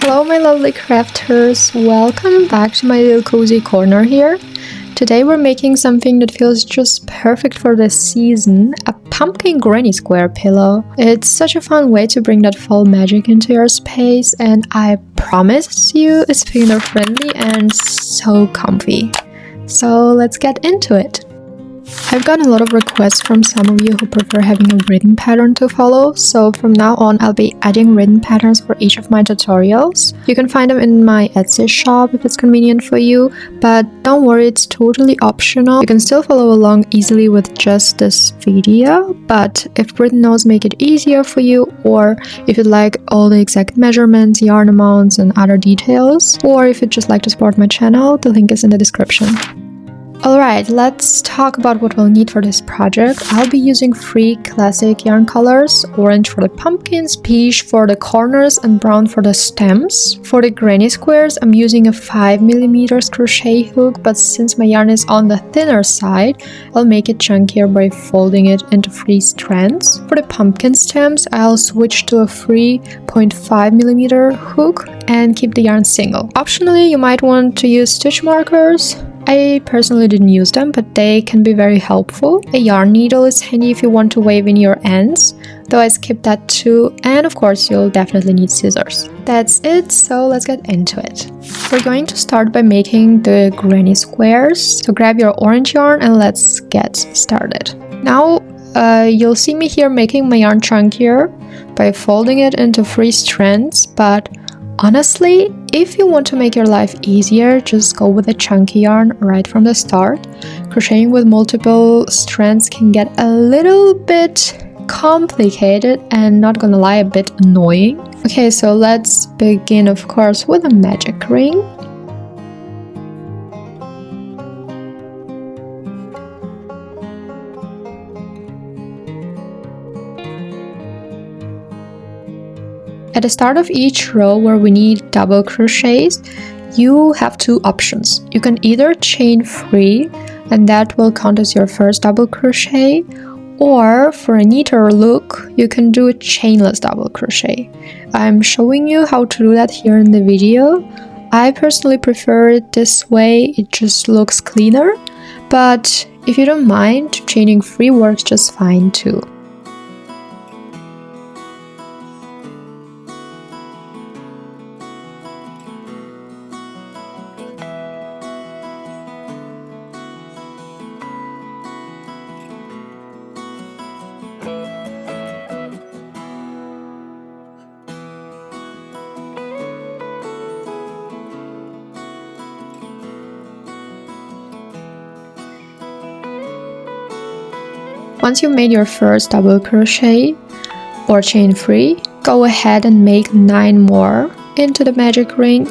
Hello my lovely crafters, welcome back to my little cozy corner here. Today we're making something that feels just perfect for this season, a pumpkin granny square pillow. It's such a fun way to bring that fall magic into your space, and I promise you it's beginner friendly and so comfy. So let's get into it. I've gotten a lot of requests from some of you who prefer having a written pattern to follow, so from now on I'll be adding written patterns for each of my tutorials. You can find them in my Etsy shop if it's convenient for you, but don't worry, it's totally optional. You can still follow along easily with just this video, but if written notes make it easier for you, or if you'd like all the exact measurements, yarn amounts and other details, or if you'd just like to support my channel, the link is in the description. Alright, let's talk about what we'll need for this project. I'll be using 3 classic yarn colors, orange for the pumpkins, peach for the corners and brown for the stems. For the granny squares, I'm using a 5mm crochet hook, but since my yarn is on the thinner side, I'll make it chunkier by folding it into 3 strands. For the pumpkin stems, I'll switch to a 3.5mm hook and keep the yarn single. Optionally, you might want to use stitch markers. I personally didn't use them, but they can be very helpful. A yarn needle is handy if you want to wave in your ends, though I skipped that too, and of course you'll definitely need scissors. That's it, so let's get into it. We're going to start by making the granny squares, so grab your orange yarn and let's get started. Now you'll see me here making my yarn chunkier by folding it into 3 strands, but honestly, if you want to make your life easier, just go with a chunky yarn right from the start. Crocheting with multiple strands can get a little bit complicated and, not gonna lie, a bit annoying. Okay, so let's begin, of course, with a magic ring. At the start of each row where we need double crochets, you have 2 options. You can either chain 3 and that will count as your first double crochet, or for a neater look, you can do a chainless double crochet. I'm showing you how to do that here in the video. I personally prefer it this way, it just looks cleaner, but if you don't mind, chaining 3 works just fine too. Once you've made your first double crochet or chain 3, go ahead and make 9 more into the magic ring.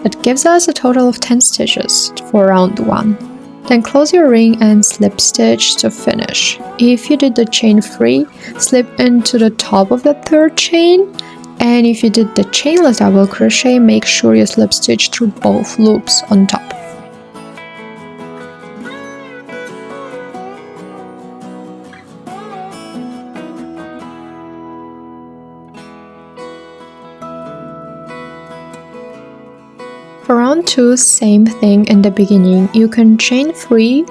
That gives us a total of 10 stitches for round 1. Then close your ring and slip stitch to finish. If you did the chain 3, slip into the top of the 3rd chain, and if you did the chainless double crochet, make sure you slip stitch through both loops on top. For round 2, same thing in the beginning. You can chain 3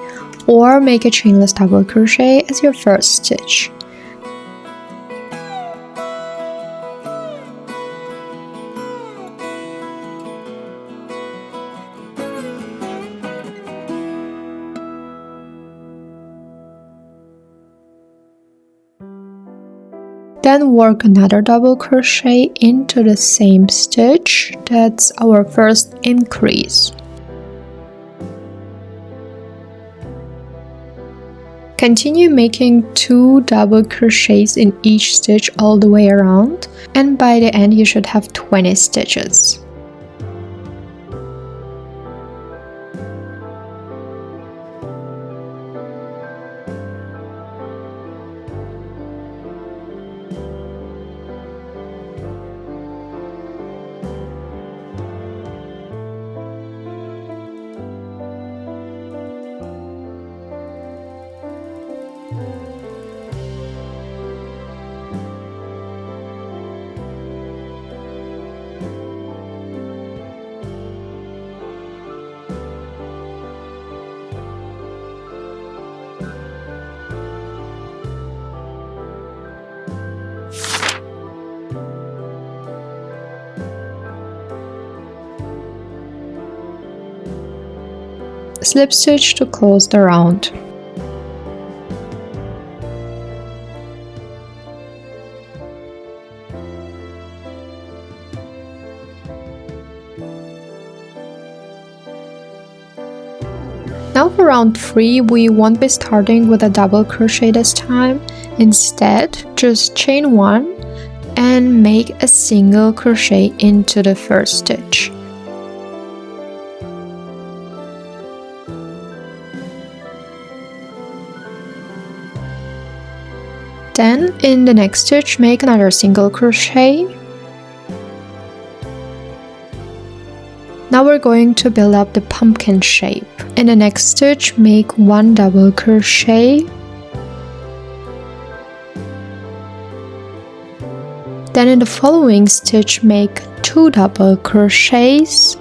or make a chainless double crochet as your first stitch. Then work another double crochet into the same stitch. That's our first increase. Continue making 2 double crochets in each stitch all the way around, and by the end you should have 20 stitches. Slip stitch to close the round. Now for round 3, we won't be starting with a double crochet this time. Instead, just chain 1 and make a single crochet into the first stitch. Then in the next stitch make another single crochet. Now we're going to build up the pumpkin shape. In the next stitch make 1 double crochet. Then in the following stitch make 2 double crochets.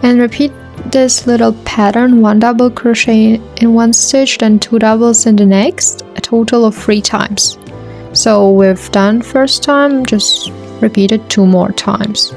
And repeat this little pattern, 1 double crochet in one stitch, then 2 doubles in the next, a total of 3 times. So we've done first time, just repeat it 2 more times.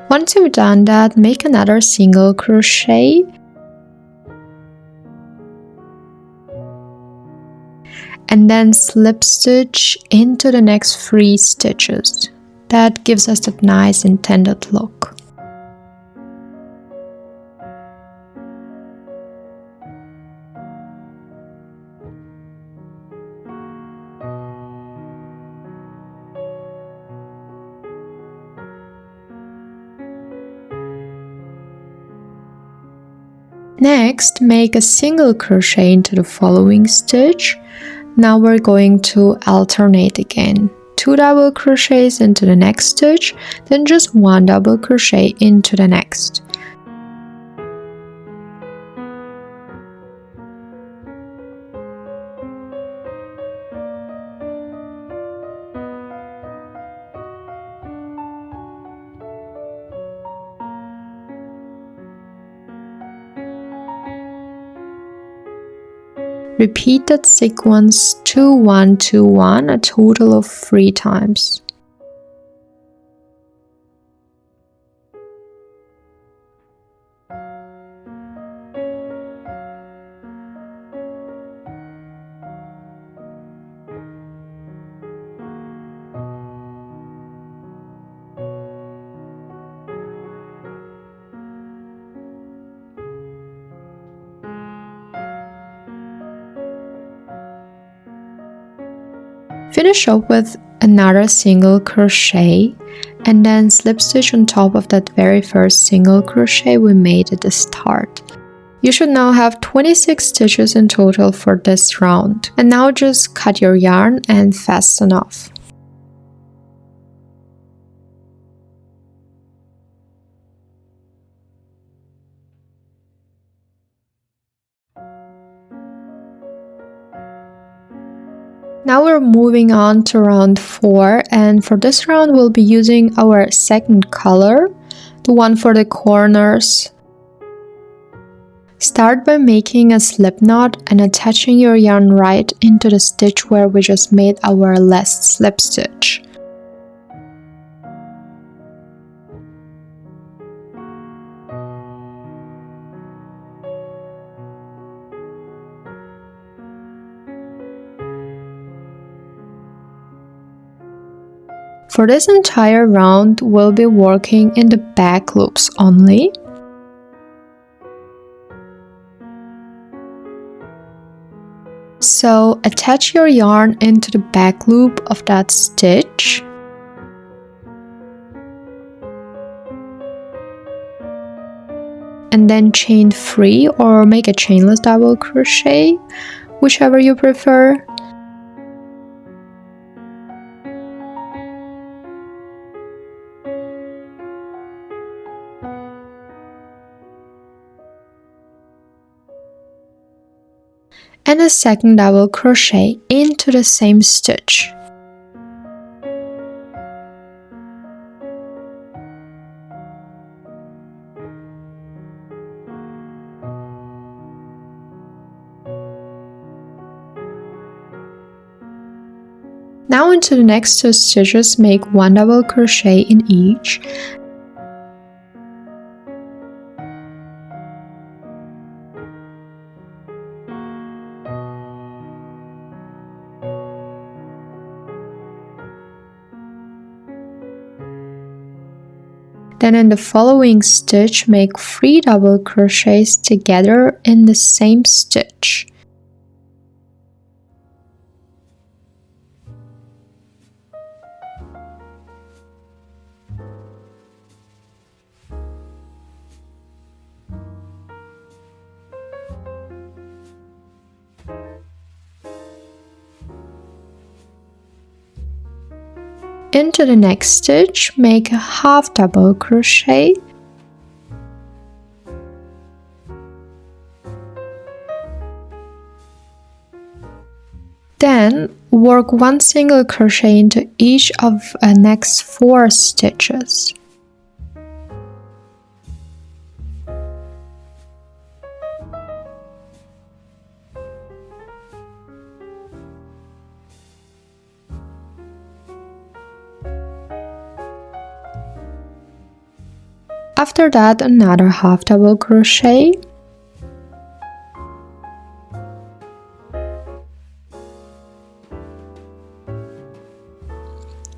Once you've done that, make another single crochet and then slip stitch into the next 3 stitches. That gives us that nice intended look. Next, make a single crochet into the following stitch. Now we're going to alternate again. 2 double crochets into the next stitch, then just 1 double crochet into the next. Repeat that sequence 2 1 2 1 a total of 3 times. Finish up with another single crochet and then slip stitch on top of that very first single crochet we made at the start. You should now have 26 stitches in total for this round. And now just cut your yarn and fasten off. Now we're moving on to round 4, and for this round we'll be using our second color, the one for the corners. Start by making a slip knot and attaching your yarn right into the stitch where we just made our last slip stitch. For this entire round, we'll be working in the back loops only. So attach your yarn into the back loop of that stitch. And then chain 3 or make a chainless double crochet, whichever you prefer. And a second double crochet into the same stitch. Now into the next 2 stitches, make 1 double crochet in each. Then in the following stitch, make 3 double crochets together in the same stitch. Into the next stitch, make a half double crochet. Then work 1 single crochet into each of the next 4 stitches. After that, another half double crochet.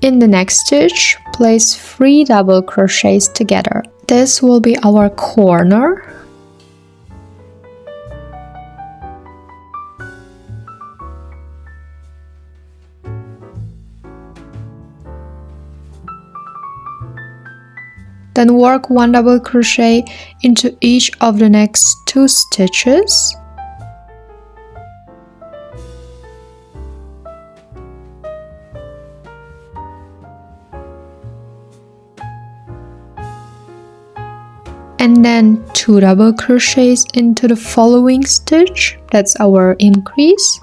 In the next stitch, place 3 double crochets together. This will be our corner. Then work 1 double crochet into each of the next 2 stitches. And then 2 double crochets into the following stitch. That's our increase.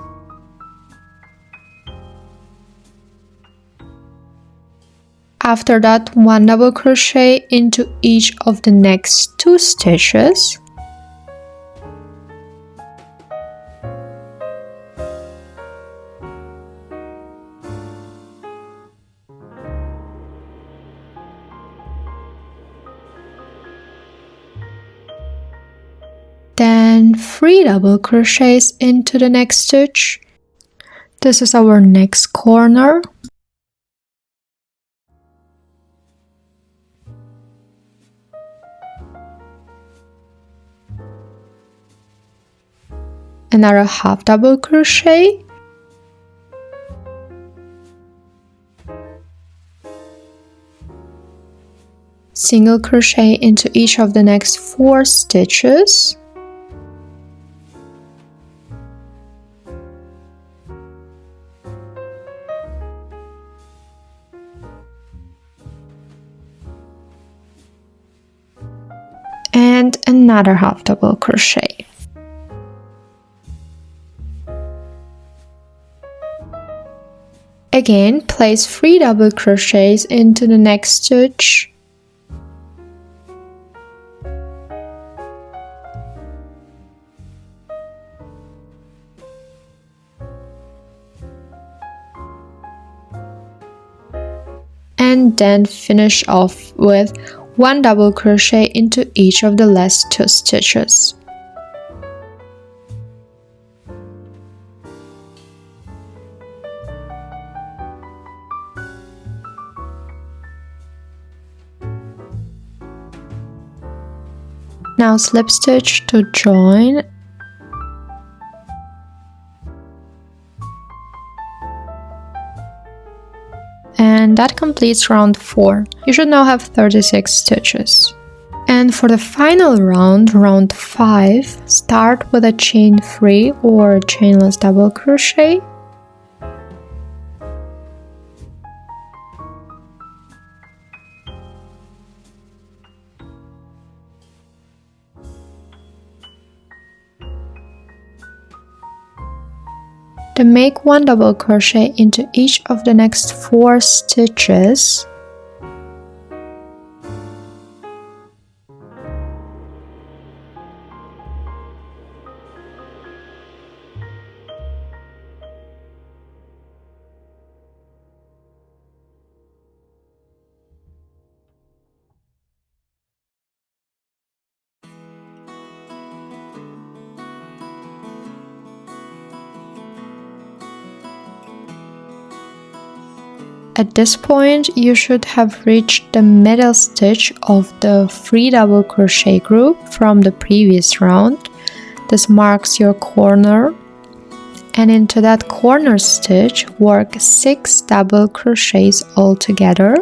After that, 1 double crochet into each of the next 2 stitches. Then 3 double crochets into the next stitch. This is our next corner. Another half double crochet, single crochet into each of the next 4 stitches, and another half double crochet. Again, place 3 double crochets into the next stitch. And then finish off with 1 double crochet into each of the last 2 stitches. Now slip stitch to join. And that completes round 4. You should now have 36 stitches. And for the final round, round 5, start with a chain 3 or chainless double crochet. Then make 1 double crochet into each of the next 4 stitches. At this point, you should have reached the middle stitch of the 3 double crochet group from the previous round. This marks your corner, and into that corner stitch, work 6 double crochets all together.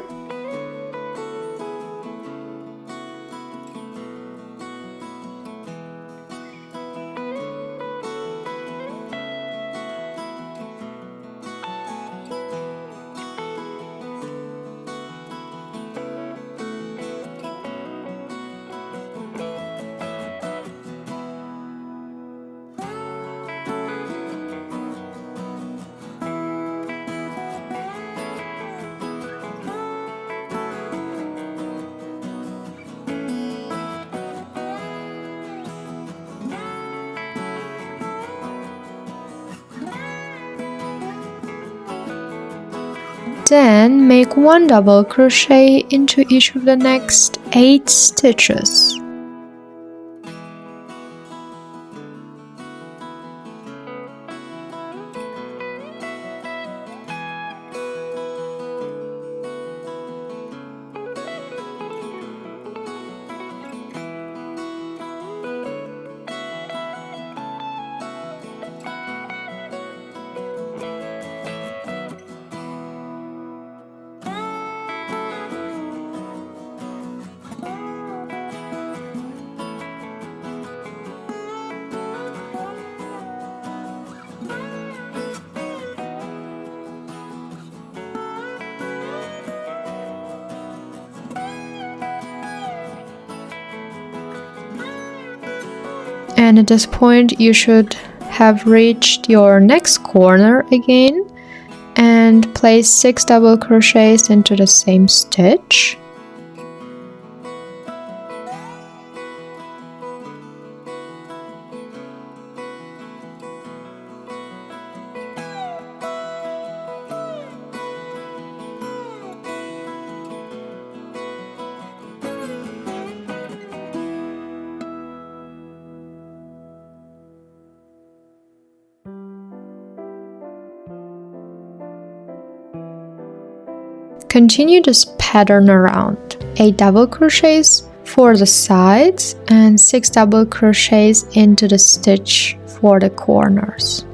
Then make 1 double crochet into each of the next 8 stitches. And at this point you should have reached your next corner again and place 6 double crochets into the same stitch. Continue this pattern around. 8 double crochets for the sides and 6 double crochets into the stitch for the corners.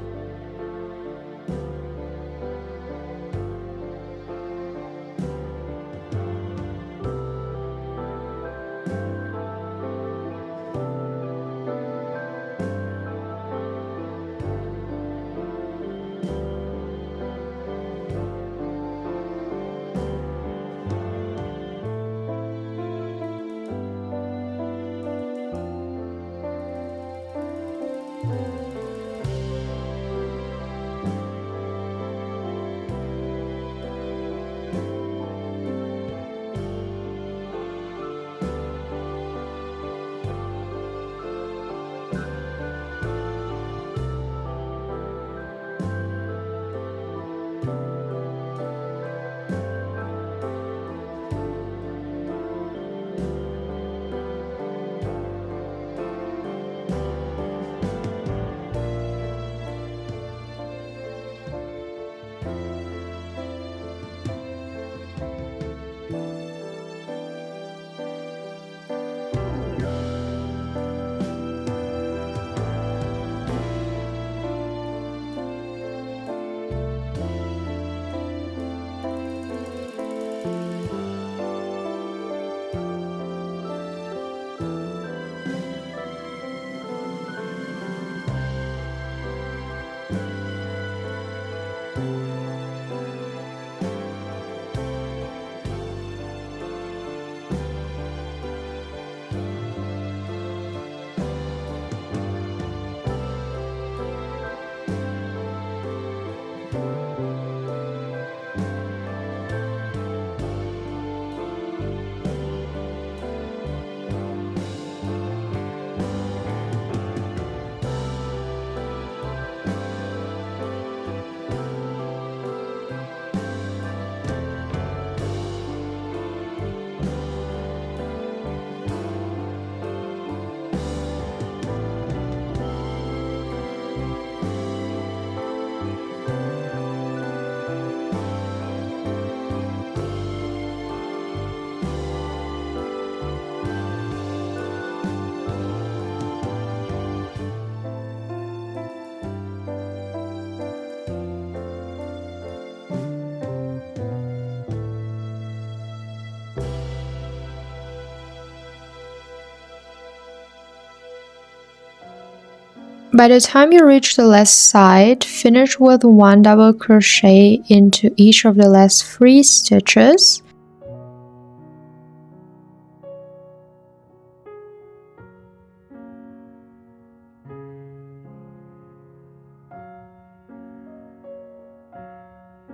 By the time you reach the last side, finish with 1 double crochet into each of the last 3 stitches.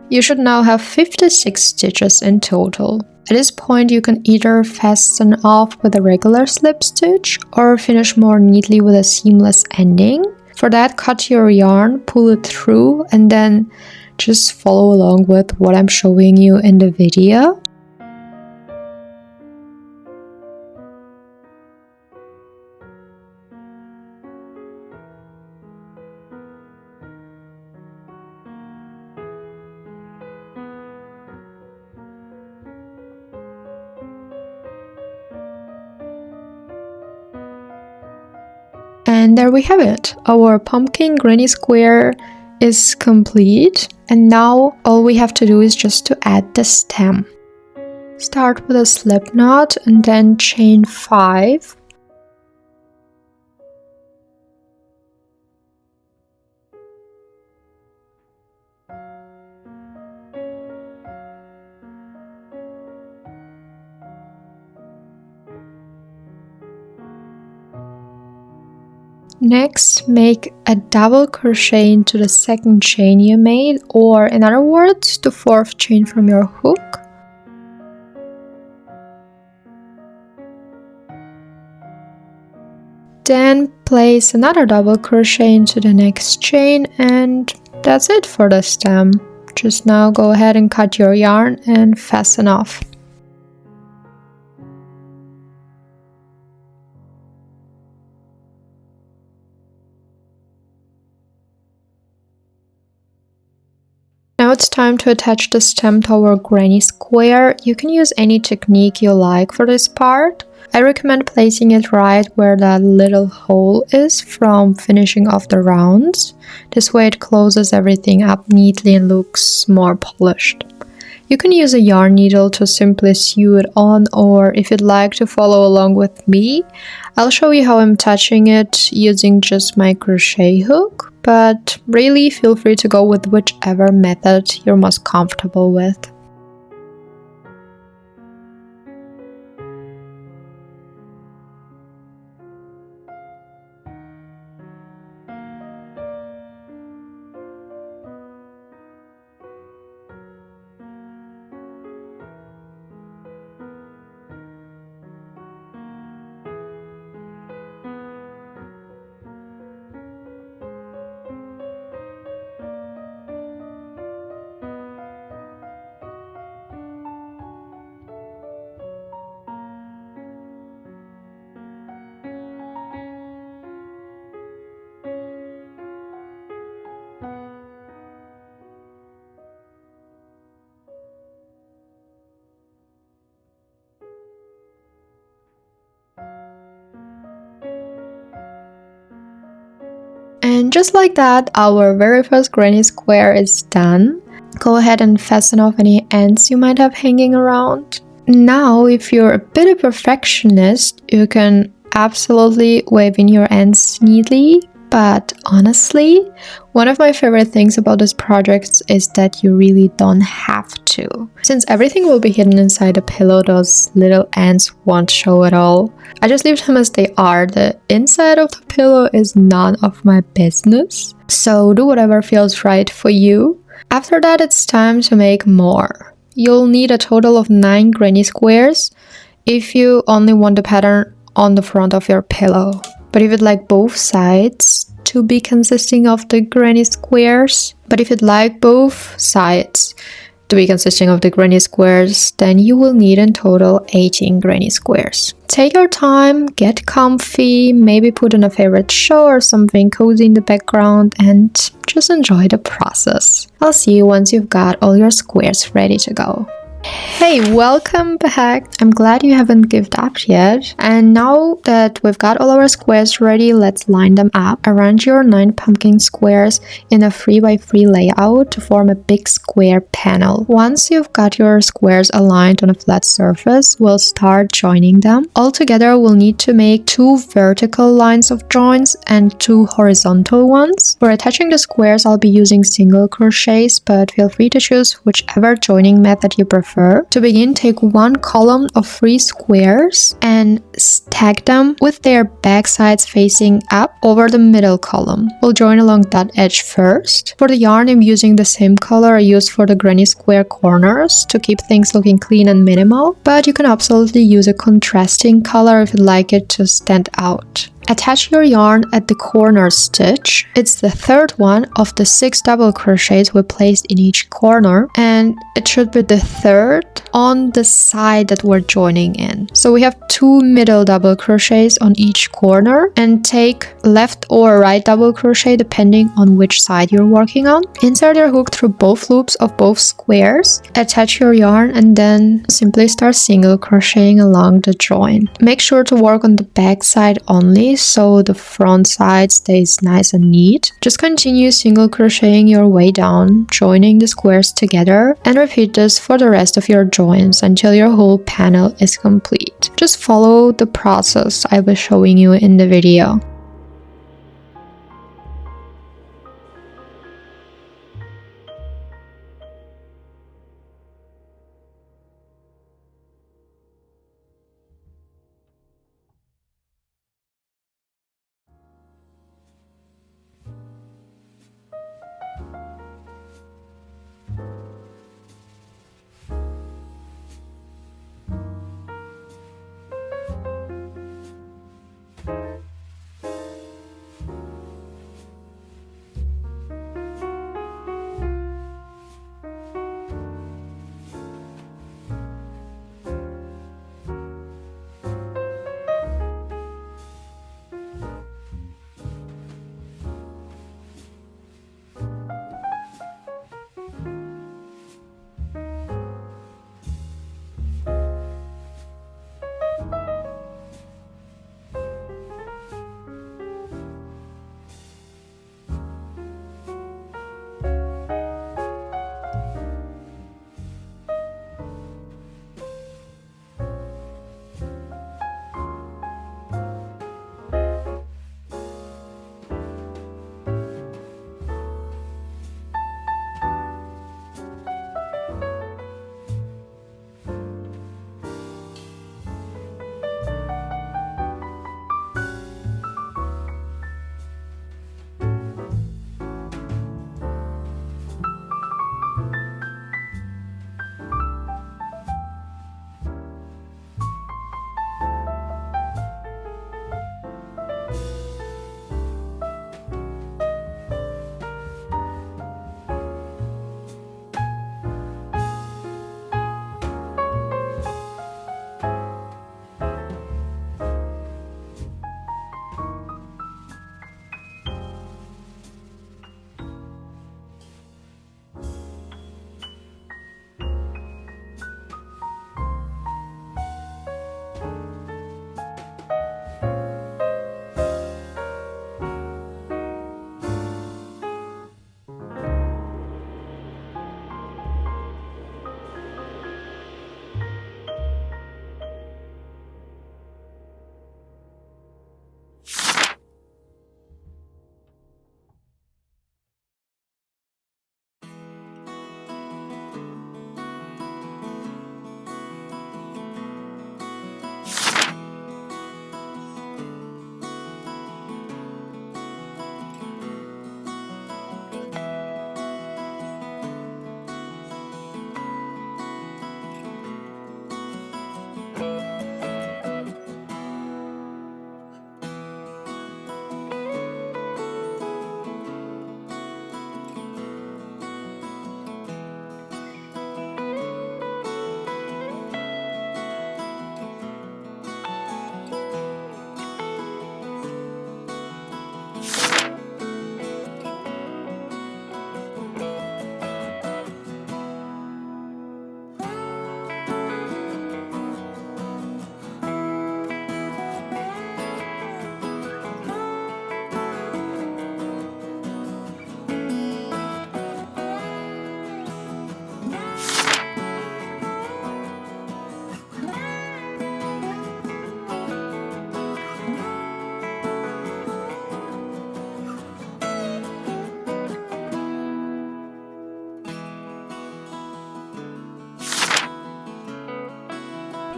You should now have 56 stitches in total. At this point you can either fasten off with a regular slip stitch or finish more neatly with a seamless ending. For that, cut your yarn, pull it through, and then just follow along with what I'm showing you in the video. And there we have it. Our pumpkin granny square is complete. And now all we have to do is just to add the stem. Start with a slip knot and then chain 5. Next, make a double crochet into the second chain you made, or in other words, the 4th chain from your hook. Then place another double crochet into the next chain, and that's it for the stem. Just now go ahead and cut your yarn and fasten off. Now it's time to attach the stem to our granny square. You can use any technique you like for this part. I recommend placing it right where that little hole is from finishing off the rounds. This way it closes everything up neatly and looks more polished. You can use a yarn needle to simply sew it on, or if you'd like to follow along with me, I'll show you how I'm attaching it using just my crochet hook, but really feel free to go with whichever method you're most comfortable with. And just like that, our very first granny square is done. Go ahead and fasten off any ends you might have hanging around. Now, if you're a bit of a perfectionist, you can absolutely weave in your ends neatly. But honestly, one of my favorite things about this project is that you really don't have to. Since everything will be hidden inside the pillow, those little ends won't show at all. I just leave them as they are. The inside of the pillow is none of my business. So do whatever feels right for you. After that, it's time to make more. You'll need a total of 9 granny squares if you only want the pattern on the front of your pillow. But if you'd like both sides to be consisting of the granny squares, then you will need in total 18 granny squares. Take your time, get comfy, maybe put on a favorite show or something cozy in the background and just enjoy the process. I'll see you once you've got all your squares ready to go. Hey, welcome back. I'm glad you haven't given up yet. And now that we've got all our squares ready, let's line them up. Arrange your 9 pumpkin squares in a 3x3 layout to form a big square panel. Once you've got your squares aligned on a flat surface, we'll start joining them. Altogether, we'll need to make 2 vertical lines of joins and 2 horizontal ones. For attaching the squares, I'll be using single crochets, but feel free to choose whichever joining method you prefer. To begin, take 1 column of 3 squares and stack them with their back sides facing up over the middle column. We'll join along that edge first. For the yarn, I'm using the same color I used for the granny square corners to keep things looking clean and minimal, but you can absolutely use a contrasting color if you'd like it to stand out. Attach your yarn at the corner stitch. It's the 3rd one of the 6 double crochets we placed in each corner, and it should be the 3rd on the side that we're joining in. So we have 2 middle double crochets on each corner, and take left or right double crochet depending on which side you're working on. Insert your hook through both loops of both squares, attach your yarn, and then simply start single crocheting along the join. Make sure to work on the back side only, so the front side stays nice and neat. Just continue single crocheting your way down, joining the squares together, and repeat this for the rest of your joins until your whole panel is complete. Just follow the process I was showing you in the video.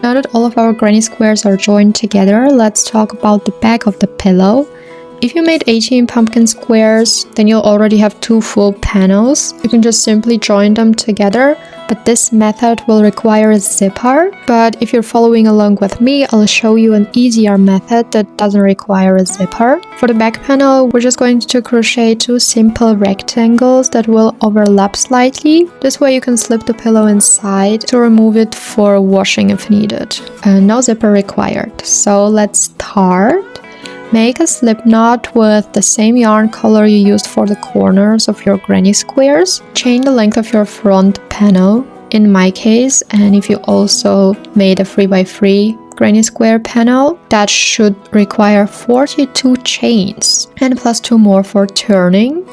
Now that all of our granny squares are joined together, let's talk about the back of the pillow. If you made 18 pumpkin squares, then you'll already have 2 full panels. You can just simply join them together, but this method will require a zipper. But if you're following along with me, I'll show you an easier method that doesn't require a zipper. For the back panel, we're just going to crochet 2 simple rectangles that will overlap slightly. This way you can slip the pillow inside to remove it for washing if needed. No zipper required. So let's start. Make a slip knot with the same yarn color you used for the corners of your granny squares. Chain the length of your front panel, in my case, and if you also made a 3x3 granny square panel, that should require 42 chains, and plus 2 more for turning.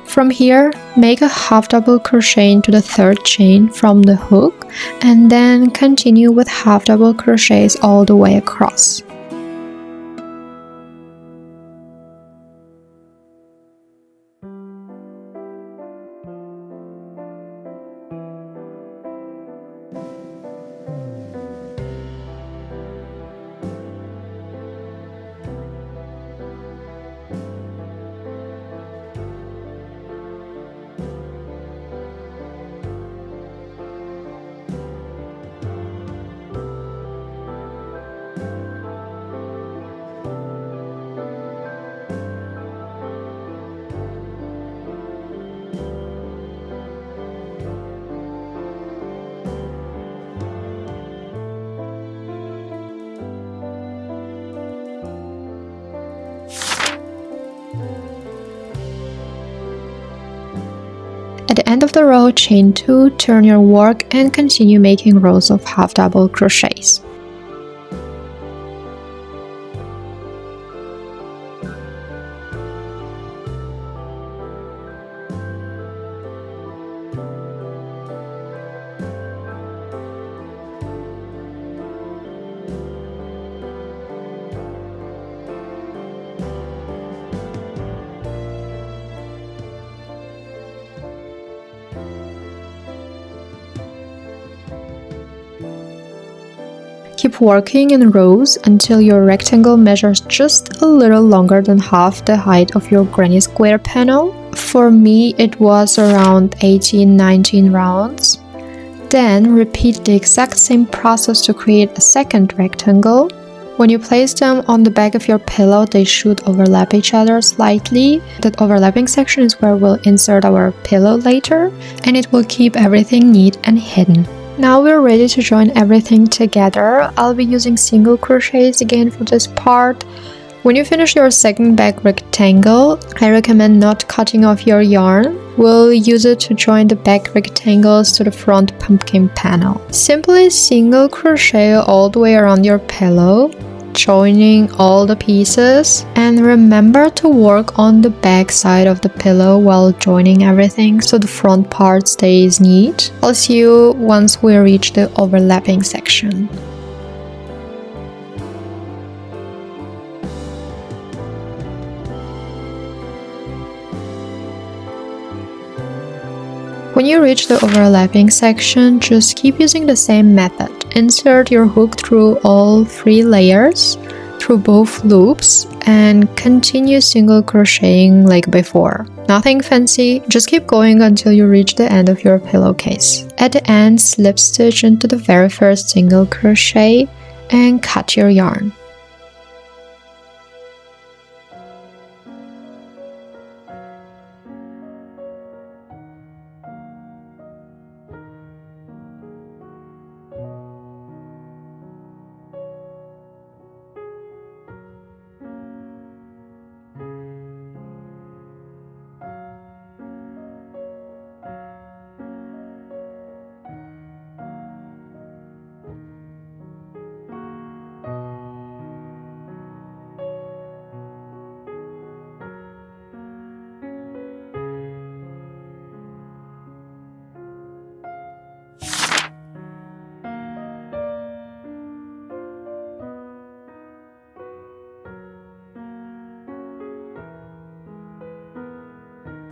From here, make a half double crochet into the 3rd chain from the hook and then continue with half double crochets all the way across. At the end of the row, chain 2, turn your work and continue making rows of half double crochets. Keep working in rows until your rectangle measures just a little longer than half the height of your granny square panel. For me, it was around 18-19 rounds. Then repeat the exact same process to create a second rectangle. When you place them on the back of your pillow, they should overlap each other slightly. That overlapping section is where we'll insert our pillow later, and it will keep everything neat and hidden. Now we're ready to join everything together. I'll be using single crochets again for this part. When you finish your second back rectangle, I recommend not cutting off your yarn. We'll use it to join the back rectangles to the front pumpkin panel. Simply single crochet all the way around your pillow, joining all the pieces, and remember to work on the back side of the pillow while joining everything so the front part stays neat. I'll see you once we reach the overlapping section. When you reach the overlapping section, just keep using the same method. Insert your hook through all 3 layers, through both loops, and continue single crocheting like before. Nothing fancy, just keep going until you reach the end of your pillowcase. At the end, slip stitch into the very first single crochet and cut your yarn.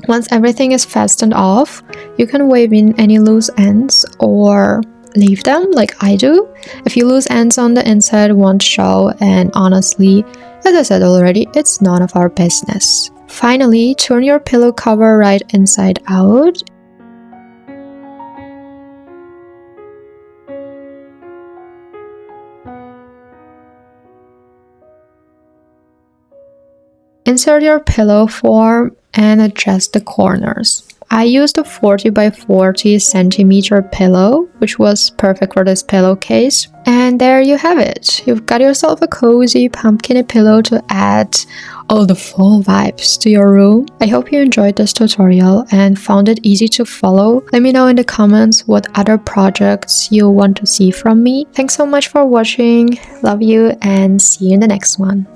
Once everything is fastened off, you can wave in any loose ends or leave them like I do. A few loose ends on the inside won't show, and honestly, as I said already, it's none of our business. Finally, turn your pillow cover right inside out. Insert your pillow form and adjust the corners. I used a 40 by 40 centimeter pillow, which was perfect for this pillowcase. And there you have it. You've got yourself a cozy pumpkin pillow to add all the fall vibes to your room. I hope you enjoyed this tutorial and found it easy to follow. Let me know in the comments what other projects you want to see from me. Thanks so much for watching. Love you and see you in the next one.